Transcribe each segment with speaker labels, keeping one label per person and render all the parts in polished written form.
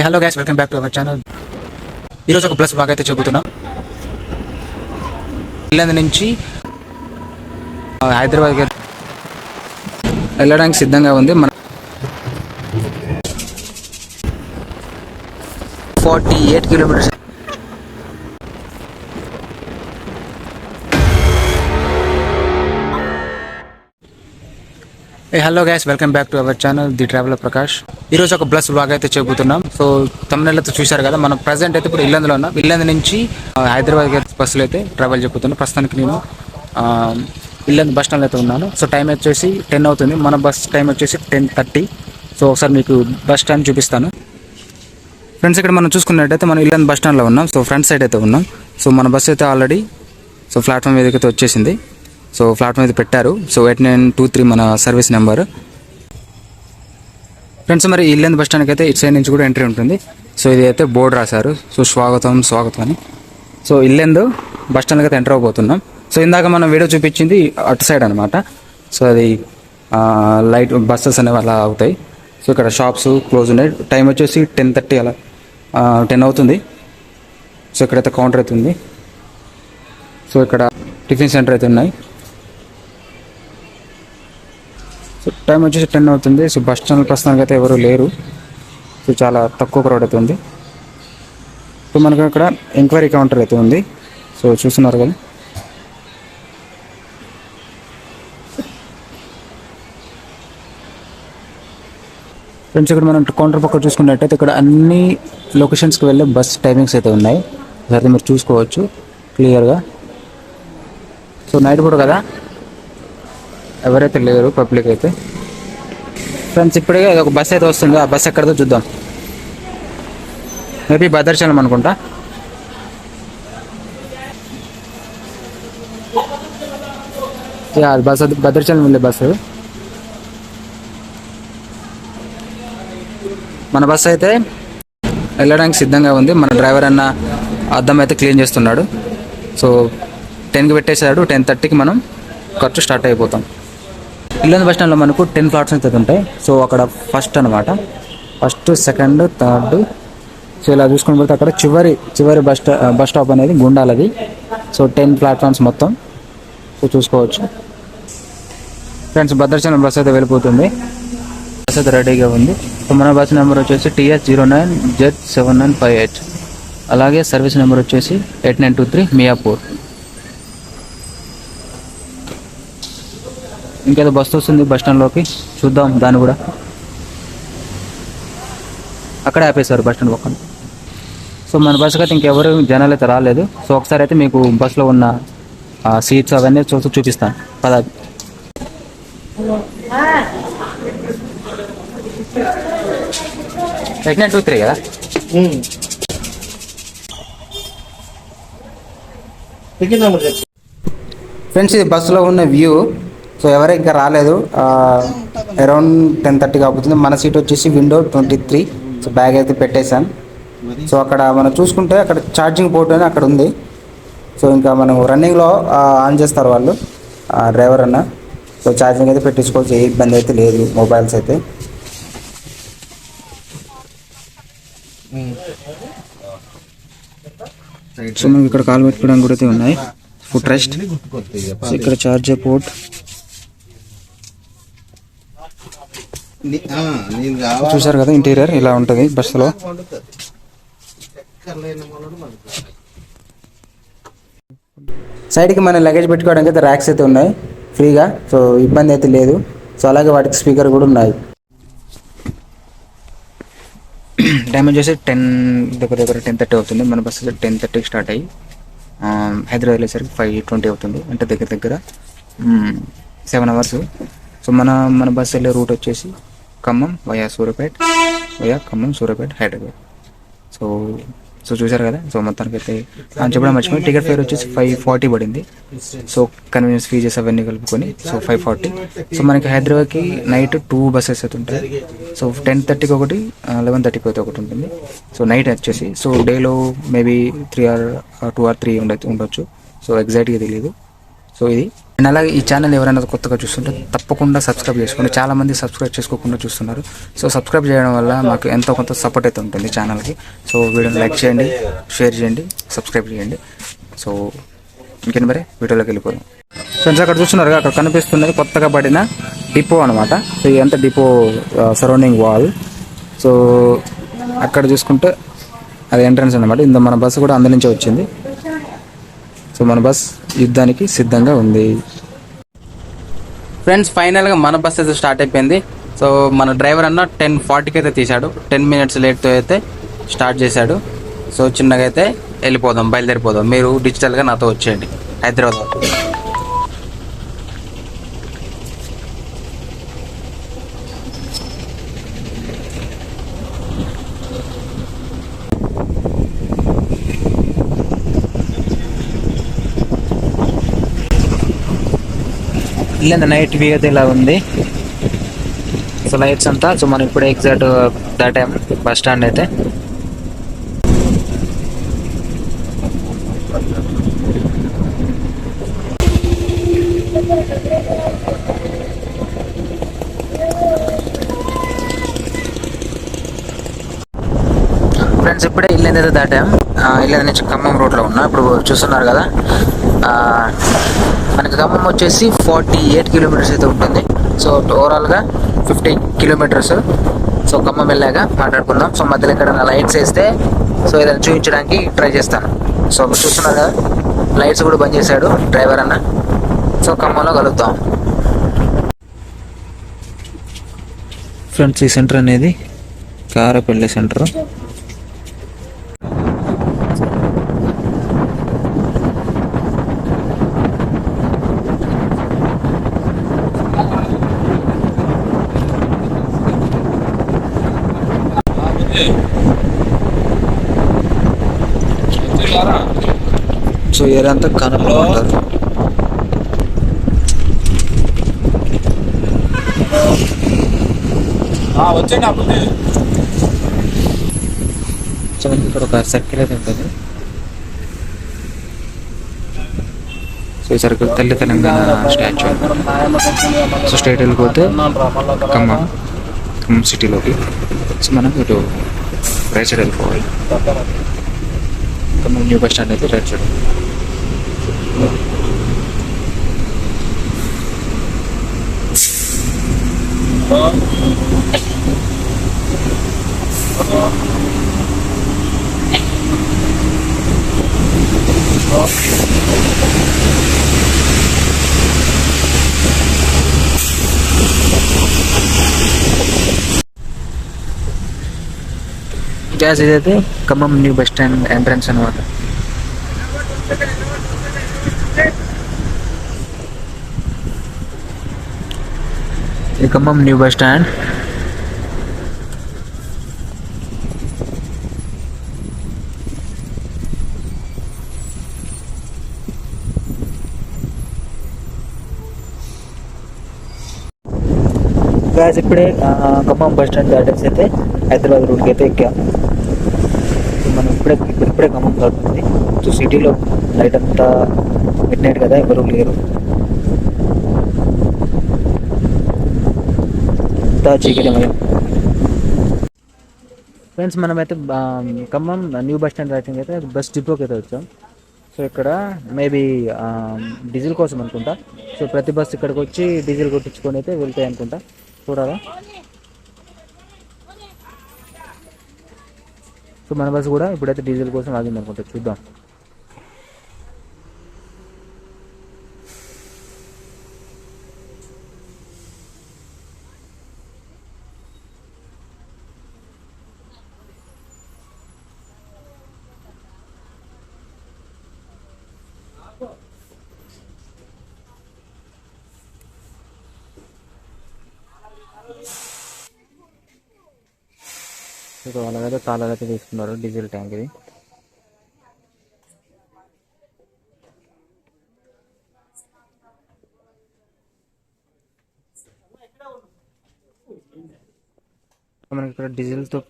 Speaker 1: Hello guys, welcome back to our channel. ఈరోజు ఒక plus బాగా అయితే చెబుతున్నాం. ఇల్లందు నుంచి హైదరాబాద్ వెళ్ళడానికి సిద్ధంగా ఉంది. మన 48 kilometres. Hello guys, welcome back to our channel the traveller Prakash. ఈరోజు ఒక ప్లస్ బ్లాగ్ అయితే చెబుతున్నాం. సో తమిళనాడులో అయితే చూశారు కదా, మనం ప్రజెంట్ అయితే ఇప్పుడు ఇల్లందులో ఉన్నాం. ఇల్లందు నుంచి హైదరాబాద్ బస్సులు అయితే ట్రావెల్ చెబుతున్నాం. ప్రస్తుతానికి నేను ఇల్లందు బస్ స్టాండ్లో అయితే ఉన్నాను. సో టైం వచ్చేసి 10 అవుతుంది. మన బస్ టైం వచ్చేసి 10:30. సో ఒకసారి మీకు బస్ స్టాండ్ చూపిస్తాను. ఫ్రెండ్స్, ఇక్కడ మనం చూసుకున్నట్టయితే మనం ఇల్లందు బస్ స్టాండ్లో ఉన్నాం. సో ఫ్రంట్ సైడ్ అయితే ఉన్నాం. సో మన బస్ అయితే ఆల్రెడీ ప్లాట్ఫామ్ మీదకి అయితే వచ్చేసింది. సో ప్లాట్ఫామ్ అయితే పెట్టారు. సో 8923 మన సర్వీస్ నెంబర్. ఫ్రెండ్స్, మరి ఇల్లందు బస్ స్టాండ్కి అయితే ఇటు సైడ్ నుంచి కూడా ఎంట్రీ ఉంటుంది. సో ఇది అయితే బోర్డు రాశారు. సో స్వాగతం అని. సో ఇల్లందు బస్ స్టాండ్కి అయితే ఎంటర్ అవబోతున్నాం. సో ఇందాక మనం వీడియో చూపించింది అటు సైడ్ అనమాట. సో అది లైట్ బస్సెస్ అనేవి అలా అవుతాయి. సో ఇక్కడ షాప్స్ క్లోజ్ ఉన్నాయి. టైం వచ్చేసి 10:30 అలా 10 అవుతుంది. సో ఇక్కడైతే కౌంటర్ అయితే ఉంది. సో ఇక్కడ టిఫిన్ సెంటర్ అయితే ఉన్నాయి. సో టైం వచ్చేసి 10 అవుతుంది. సో బస్ స్టాండ్ ప్రస్తుతానికి అయితే ఎవరు లేరు. సో చాలా తక్కువ క్రౌడ్ అయితే ఉంది. సో మనకు అక్కడ ఎంక్వైరీ కౌంటర్ అయితే ఉంది. సో చూస్తున్నారు కదా. ఫ్రెండ్స్, ఇక్కడ మనం కౌంటర్ పక్క చూసుకున్నట్టయితే ఇక్కడ అన్ని లొకేషన్స్కి వెళ్ళే బస్ టైమింగ్స్ అయితే ఉన్నాయి. అయితే మీరు చూసుకోవచ్చు క్లియర్గా. సో నైట్ పూట కదా, ఎవరైతే లేరు పబ్లిక్ అయితే. ఫ్రెండ్స్, ఇప్పుడే ఒక బస్ అయితే వస్తుంది. ఆ బస్ ఎక్కడితో చూద్దాం. మేబీ భద్రాచలం అనుకుంటా. బస్ భద్రాచలం వెళ్ళే బస్సు. మన బస్సు అయితే వెళ్ళడానికి సిద్ధంగా ఉంది. మన డ్రైవర్ అన్న అద్దం అయితే క్లీన్ చేస్తున్నాడు. సో 10కి పెట్టేశాడు. 10:30కి మనం ఖర్చు స్టార్ట్ అయిపోతాం. ఇల్లందు బస్ స్టాండ్లో మనకు 10 ప్లాట్ఫామ్స్ అయితే ఉంటాయి. సో అక్కడ ఫస్ట్ అనమాట, ఫస్ట్, సెకండ్, థర్డ్. సో ఇలా చూసుకుని పోతే అక్కడ చివరి బస్ స్టాప్ అనేది గుండాలది. సో 10 ప్లాట్ఫామ్స్ మొత్తం. సో చూసుకోవచ్చు ఫ్రెండ్స్. భద్రాచలం బస్ అయితే వెళ్ళిపోతుంది. బస్ అయితే రెడీగా ఉంది. సో మన బస్ నెంబర్ వచ్చేసి TS09Z7958. అలాగే సర్వీస్ నెంబర్ వచ్చేసి 8923 మియాపూర్. ఇంకేదో బస్సు వస్తుంది బస్ స్టాండ్లోకి, చూద్దాం దాన్ని కూడా. అక్కడే ఆపేశారు బస్ స్టాండ్ పక్కన. సో మన బస్సుకి అయితే ఇంకెవరు జనాలు అయితే రాలేదు. సో ఒకసారి అయితే మీకు బస్సులో ఉన్న సీట్స్ అవన్నీ చూపిస్తాను. 8923 కదా. ఫ్రెండ్స్, ఇది బస్సులో ఉన్న వ్యూ. సో ఎవరు ఇంకా రాలేదు. అరౌండ్ 10:30 కాబోతుంది. మన సీట్ వచ్చేసి విండో 23. సో బ్యాగ్ అయితే పెట్టేశాను. సో అక్కడ మనం చూసుకుంటే అక్కడ ఛార్జింగ్ పోర్ట్ అని అక్కడ ఉంది. సో ఇంకా మనం రన్నింగ్లో ఆన్ చేస్తారు వాళ్ళు, డ్రైవర్ అన్న. సో ఛార్జింగ్ అయితే పెట్టించుకోవచ్చు, ఏ ఇబ్బంది అయితే లేదు. మొబైల్స్ అయితే సో మనకి ఇక్కడ కాల్ పెట్టుకోవడానికి కూడా అయితే ఉన్నాయి. Foot rest. సో ఇక్కడ ఛార్జర్ పోర్ట్. చూసారు కదా, ఇంటీరియర్ ఇలా ఉంటుంది బస్సులో. సైడ్కి మన లగేజ్ పెట్టుకోవడానికి అయితే ర్యాక్స్ అయితే ఉన్నాయి ఫ్రీగా. సో ఇబ్బంది అయితే లేదు. సో అలాగే వాటికి స్పీకర్ కూడా ఉన్నాయి. టైం వచ్చేసి 10:30 అవుతుంది. మన బస్సు 10:30కి స్టార్ట్ అయ్యి హైదరాబాద్ వెళ్ళేసరికి 5:20 అవుతుంది. అంటే దగ్గర 7 అవర్స్. సో మన బస్సు వెళ్ళే రూట్ వచ్చేసి ఖమ్మం వయా సూర్యాపేట హైదరాబాద్. సో చూసారు కదా. సో మొత్తానికి అయితే చెప్పడం మర్చిపోయి, టికెట్ ఫేర్ వచ్చేసి 540 పడింది. సో కన్వీనియన్స్ ఫీజెస్ అవన్నీ కలుపుకొని సో 540. సో మనకి హైదరాబాద్కి నైట్ 2 బస్సెస్ అయితే ఉంటాయి. సో 10:30కి ఒకటి, 11:30కి అయితే ఒకటి ఉంటుంది. సో నైట్ వచ్చేసి, సో డేలో మేబీ 2 or 3 ఉండొచ్చు. సో ఎగ్జాక్ట్గా తెలియదు. సో ఇది అండ్ అలాగే ఈ ఛానల్ ఎవరైనా కొత్తగా చూస్తుంటే తప్పకుండా సబ్స్క్రైబ్ చేసుకోండి. చాలామంది సబ్స్క్రైబ్ చేసుకోకుండా చూస్తున్నారు. సో సబ్స్క్రైబ్ చేయడం వల్ల మాకు ఎంతో కొంత సపోర్ట్ అయితే ఉంటుంది ఛానల్కి. సో వీడియోని లైక్ చేయండి, షేర్ చేయండి, సబ్స్క్రైబ్ చేయండి. సో ఇంకేంటి మరి వీడియోలోకి వెళ్ళిపోదాం. ఫ్రెండ్స్ అక్కడ చూస్తున్నారుగా, అక్కడ కనిపిస్తున్నది కొత్తగా పడిన డిపో అనమాట. సో ఇదంతా డిపో సరౌండింగ్ వాల్. సో అక్కడ చూసుకుంటే అది ఎంట్రన్స్ అనమాట. ఇంత మన బస్సు కూడా అందు నుంచే వచ్చింది. సో మన బస్ యుద్ధానికి సిద్ధంగా ఉంది. ఫ్రెండ్స్ ఫైనల్గా మన బస్ అయితే స్టార్ట్ అయిపోయింది. సో మన డ్రైవర్ అన్న 10:40కి అయితే తీశాడు. 10 minutes లేట్తో అయితే స్టార్ట్ చేశాడు. సో చిన్నగా అయితే వెళ్ళిపోదాం, బయలుదేరిపోదాం. మీరు డిజిటల్గా నాతో వచ్చేయండి హైదరాబాద్. ఇల్లంత నైట్ వ్యూ అయితే ఇలా ఉంది. సో లైట్స్ అంతా. సో మనం ఇప్పుడే ఎగ్జాక్ట్ దాటాము బస్ స్టాండ్ అయితే. ఫ్రెండ్స్ ఇప్పుడే ఇల్లు అయితే దాటాం. ఇల్లు నుంచి ఖమ్మం రోడ్లో ఉన్నా. ఇప్పుడు చూస్తున్నారు కదా, మనకి ఖమ్మం వచ్చేసి 48 kilometers అయితే ఉంటుంది. సో ఓవరాల్గా 50 kilometers. సో ఖమ్మం వెళ్ళాక మాట్లాడుకుందాం. సో మధ్యలో ఇక్కడ లైట్స్ వేస్తే సో ఏదైనా చూపించడానికి ట్రై చేస్తాను. సో చూస్తున్నారు కదా, లైట్స్ కూడా బంద్ చేశాడు డ్రైవర్ అన్న. సో ఖమ్మంలో కలుద్దాం. ఫ్రెండ్స్ ఈ సెంటర్ అనేది కారపల్లి సెంటర్. సో ఏరియా అంతా కనపడ ఉంటుంది. సో మనకి ఇక్కడ ఒక సర్కిల్ అయితే ఉంటుంది. సో ఈ సర్కిల్ తల్లి తెలంగాణ స్టాచ్యూ. సో స్ట్రైట్ వెళ్ళిపోతే ఖమ్మం సిటీలోకి. సో మనం ఇటు రైట్ సైడ్ వెళ్ళిపోవాలి. ఖమ్మం న్యూ బస్ స్టాండ్ అయితే రైట్ సైడ్. గ్యాస్ ఇదైతే Khammam new bus stand entrance అనమాట. ఇది Khammam new bus stand. Gas ఇప్పుడే ఖమ్మం బస్ స్టాండ్ దాటేసి అయితే హైదరాబాద్ రూట్కి అయితే ఎక్కాం. మనం ఇప్పుడే ఖమ్మం దాటుతుంది. సో సిటీలో నైట్ అంతా మిడ్ నైట్ కదా, ఎవరు లేరు, అంతా చీకటిమయం. ఫ్రెండ్స్ మనమైతే Khammam new bus stand writing అయితే బస్ డిపోకి అయితే వచ్చాం. సో ఇక్కడ మేబీ డీజిల్ కోసం అనుకుంటా. సో ప్రతి బస్సు ఇక్కడికి వచ్చి డీజిల్ కొట్టించుకొని అయితే వెళ్తాయి అనుకుంటా. చూడాలా. సో మన బస్సు కూడా ఇప్పుడైతే డీజిల్ కోసం ఆగింది అనుకుంటా, చూద్దాం. సో అలాగైతే తాళాలు అయితే తీసుకున్నారు డీజిల్ ట్యాంక్ ఇది. మనకి ఇక్కడ డీజిల్తో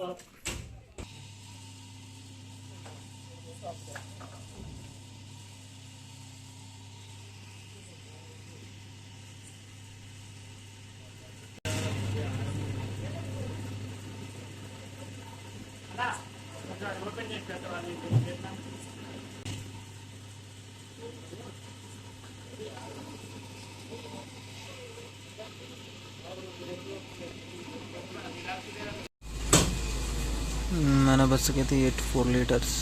Speaker 1: మన బస్సుకి అయితే 84 లీటర్స్.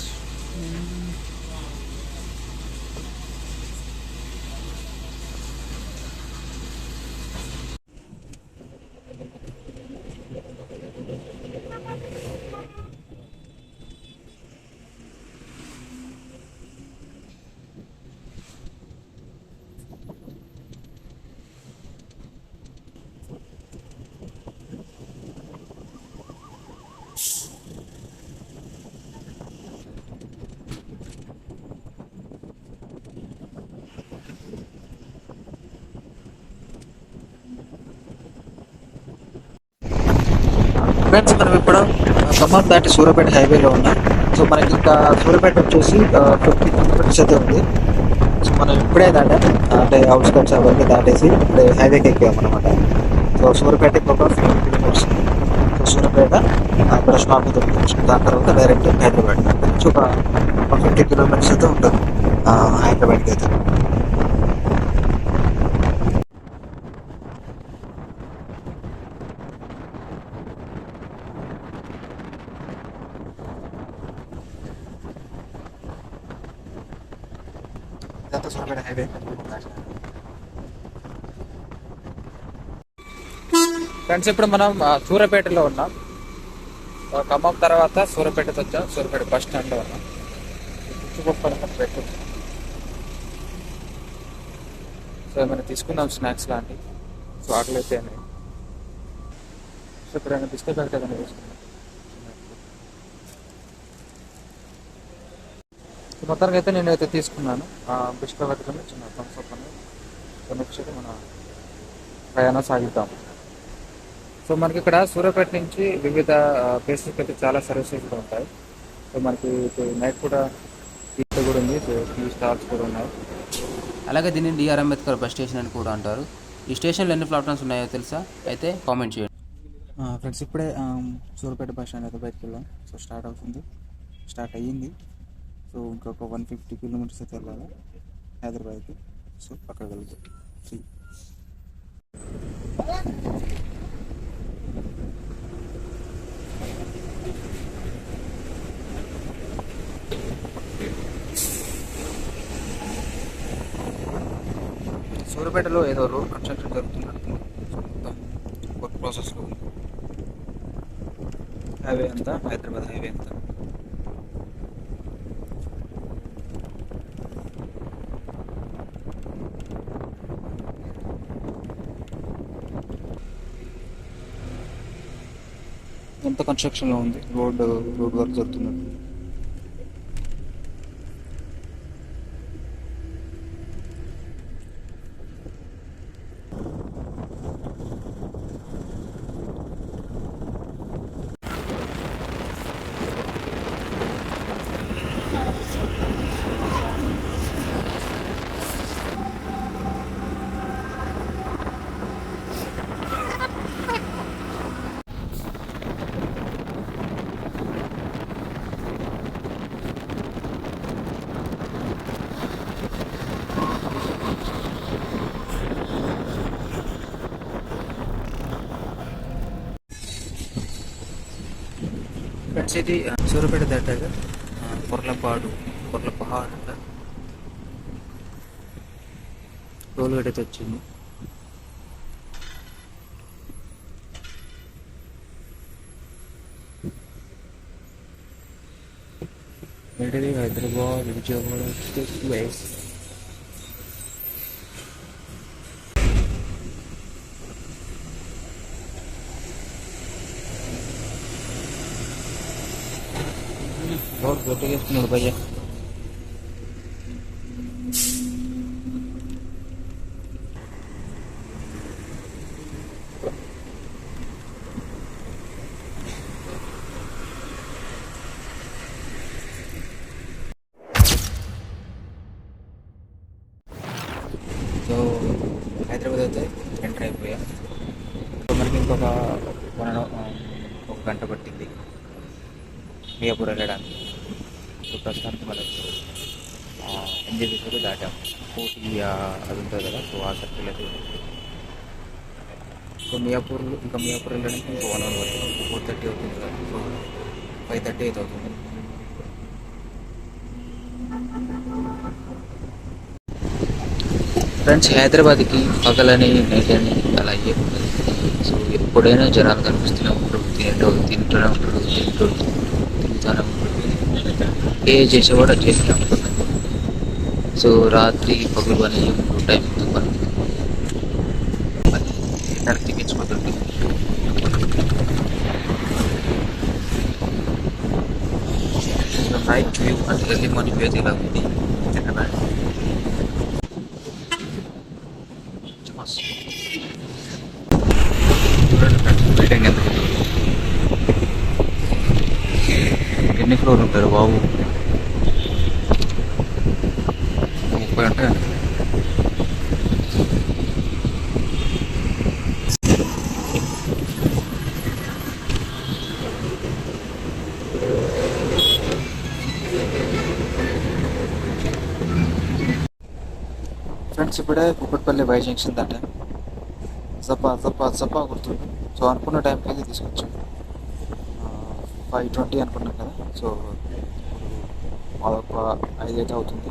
Speaker 1: ఫ్రెండ్స్ మనం ఇప్పుడు ఖమ్మం దాటి సూర్యాపేట హైవేలో ఉన్నాం. సో మనకి ఇంకా సూర్యాపేట వచ్చేసి 50 కిలోమీటర్స్ అయితే ఉంది. సో మనం ఇప్పుడే అంటే అవుట్స్కట్స్ అవన్నీ దాటేసి ఇప్పుడే హైవేకి ఎక్కామన్నమాట. సో సూర్యాపేటకి ఒక 50 కిలోమీటర్స్. సో సూర్యాపేట అక్కడ స్టాప్ అవుతుంది. దాని తర్వాత డైరెక్ట్ హైదరాబాద్. సో ఒక 50 కిలోమీటర్స్ అయితే ఉంటుంది హైదరాబాద్కి అయితే. ఇదంతా సూర్యాపేట హైవే. ఫ్రెండ్స్ ఇప్పుడు మనం సూర్యాపేటలో ఉన్నాం. ఖమ్మం తర్వాత సూర్యాపేటకి వచ్చాం. సూర్యాపేట బస్ స్టాండ్లో ఉన్నాం. చుట్టుపక్కల పెట్టు. సో ఏమైనా తీసుకుందాం స్నాక్స్ లాంటి. సో ఆకలి అయితే సో ఇప్పుడు ఏమైనా బిస్కెట్ ప్యాకెట్ ఏమైనా తీసుకుందాం. సో మొత్తానికి అయితే నేను అయితే తీసుకున్నాను బిస్కెట్ ప్యాకెట్ చిన్న థమ్స్అప్ అని. నెక్స్ట్ అయితే మన ప్రయాణం సాగిద్దాం. సో మనకి ఇక్కడ సూర్యాపేట నుంచి వివిధ ప్లేసెస్కి అయితే చాలా సర్వీసెస్ కూడా ఉంటాయి. సో మనకి నైట్ కూడా టీ కూడా ఉంది. సో టీ స్టాల్స్ కూడా ఉన్నాయి.
Speaker 2: అలాగే దీన్ని డిఆర్ అంబేద్కర్ బస్ స్టేషన్ అని కూడా అంటారు. ఈ స్టేషన్లో ఎన్ని ప్లాట్ఫామ్స్ ఉన్నాయో తెలుసా? అయితే కామెంట్ చేయండి.
Speaker 1: ఫ్రెండ్స్ ఇప్పుడే సూర్యాపేట బస్ స్టాండ్ అయితే బయటకు వెళ్ళాం. సో స్టార్ట్ అయ్యింది. సో ఇంకొక 150 కిలోమీటర్స్ అయితే వెళ్ళాలి హైదరాబాద్కి. సో పక్కకి వెళ్తాం. సూర్యాపేటలో ఏదో రోడ్ కన్స్ట్రక్షన్ జరుగుతున్నట్టు మొత్తం వర్క్ ప్రాసెస్లో ఉంది. హైవే అంతా హైదరాబాద్ హైవే అంతా. ఎంత కన్స్ట్రక్షన్లో ఉంది. రోడ్ వర్క్ జరుగుతున్నట్టు. ఫ్రెండ్స్ ఇది సూర్యాపేట దాటాక కొర్లపహాడ్ అంట టోల్ గేట్ అయితే వచ్చింది. హైదరాబాద్ విజయవాడ ఎక్స్ప్రెస్. बहुत गट्टी చేస్తున్నాడు భయ్య. సో హైదరాబాద్ అయితే ఎంటర్ అయిపోయా. సో మనకి ఇంకొక 1 గంట పట్టింది. మియాపూర్ వెళ్ళడానికి. సో ప్రస్తుతానికి మనం ఎనిమిది కూడా దాటాం. కోటి అది ఉంటుంది కదా, సో ఆ సర్కిల్ అయితే. సో మియాపూర్ వెళ్ళడానికి ఇంకో 1 hour పడుతుంది. 4:30 అవుతుంది కదా, సో 5:30 అయితే అవుతుంది. ఫ్రెండ్స్, హైదరాబాద్కి పగలని నైట్ అని అలా ఏముంటుంది. సో ఎప్పుడైనా జనాలు కనిపిస్తూనే ఉంటారు, తింటూనే ఉంటారు, తిరుగుతూనే ఉంటారు. ఏ చేసేవాడు అది చేస్తూనే ఉంటుంది. సో రాత్రి పగులు అని ఏముంటుంది, టైం మనకి డిన్నర్ తిప్పించుకోతుంది. సో నైట్ వ్యూ అంటే ఎర్లీ మార్నింగ్ వ్యూ అయితే ఇలా ఉంది హైదరాబాద్. బిల్డింగ్ ఎంత ఎన్ని ఫ్లోర్ ఉంటారు బాబు? 30 ఉంటాయి. ఫ్రెండ్స్, ఇప్పుడే కుక్కట్పల్లి వై జంక్షన్ దాటా. జప్పా గుర్తుంది. సో అనుకున్న టైంకి అయితే తీసుకొచ్చాను. 5:20 అనుకున్నాం కదా, సో అదొక 5 అయితే అవుతుంది.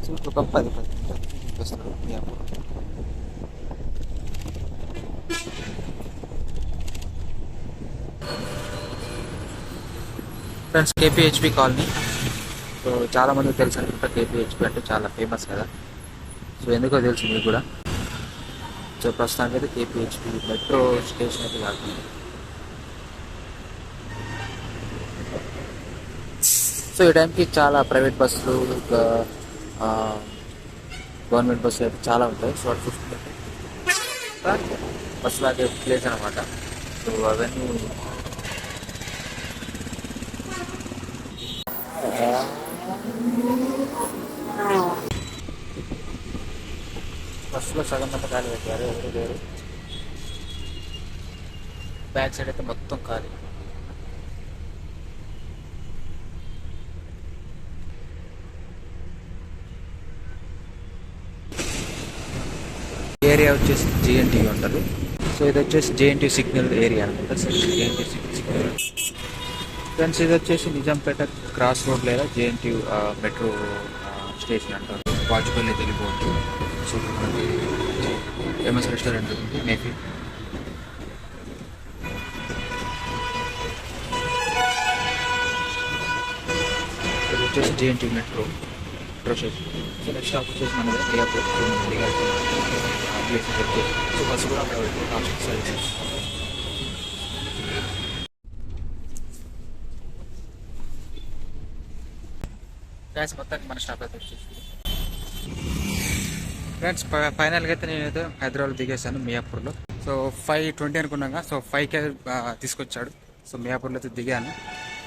Speaker 1: సో ఒక 10 నిమిషాలు చూపిస్తాడు Miyapur. Friends, KPHB colony. So చాలామందికి తెలుసు అనుకుంటా, కేపీహెచ్బి అంటే చాలా ఫేమస్ కదా. సో ఎందుకో తెలుసు మీకు కూడా. సో ప్రస్తుతానికి అయితే కేపీహెచ్బి మెట్రో స్టేషన్ అయితే కాదు. సో ఈ టైంకి చాలా ప్రైవేట్ బస్సులు, ఇంకా గవర్నమెంట్ బస్సులు అయితే చాలా ఉంటాయి. సో అటు చూసుకుంటే బస్సులు అదే ప్లేస్ అనమాట. సో అవన్నీ బస్సులో సగం మంది ఖాళీ పెట్టారు, ఎవరు లేరు. బ్యాక్ సైడ్ అయితే మొత్తం ఖాళీ. ఏరియా వచ్చేసి జేఎన్టీయూ అంటారు. సో ఇది వచ్చేసి జేఎన్టీయూ సిగ్నల్ ఏరియా అనమాట. JNTU signal. ఫ్రెండ్స్, ఇది వచ్చేసి నిజాంపేట క్రాస్ రోడ్ లేదా జేఎన్టీయూ మెట్రో స్టేషన్ అంటారు. వాజ్పేయిలో వెళ్ళిపోవచ్చు. సో మనకి ఫేమస్ రెస్టారెంట్ ఉంది మేఫీ. ఇది వచ్చేసి JNTU metro station. So next stop వచ్చేసి మనది మియాపూర్. సో బస్సు కూడా అక్కడ సర్వీసెస్. గ్యాస్ మొత్తానికి మన స్టాప్ అయితే వచ్చేసి. ఫ్రెండ్స్, ఫైనల్గా అయితే నేనైతే హైదరాబాద్ దిగేశాను మియాపూర్లో. సో 5:20 అనుకున్నాగా, సో 5కే తీసుకొచ్చాడు. సో మియాపూర్లో అయితే దిగాను.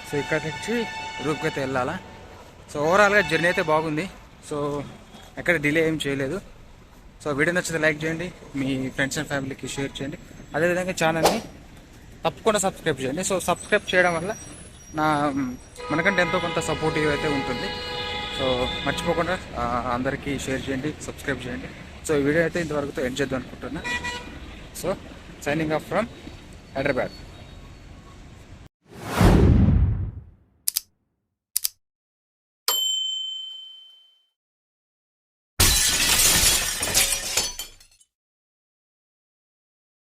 Speaker 1: సో ఇక్కడ నుంచి రూప్కి అయితే వెళ్ళాలా. సో ఓవరాల్గా జర్నీ అయితే బాగుంది. సో ఎక్కడ డిలే ఏం చేయలేదు. సో వీడియో నచ్చితే లైక్ చేయండి, మీ ఫ్రెండ్స్ అండ్ ఫ్యామిలీకి షేర్ చేయండి. అదేవిధంగా ఛానల్ని తప్పకుండా సబ్స్క్రైబ్ చేయండి. సో సబ్స్క్రైబ్ చేయడం వల్ల మనకంటే ఎంతో కొంత సపోర్టివ్ అయితే ఉంటుంది. సో మర్చిపోకుండా అందరికీ షేర్ చేయండి, సబ్స్క్రైబ్ చేయండి. సో ఈ వీడియో అయితే ఇంతవరకు ఎండ్ చేద్దాం అనుకుంటున్నా. So signing off from Hyderabad.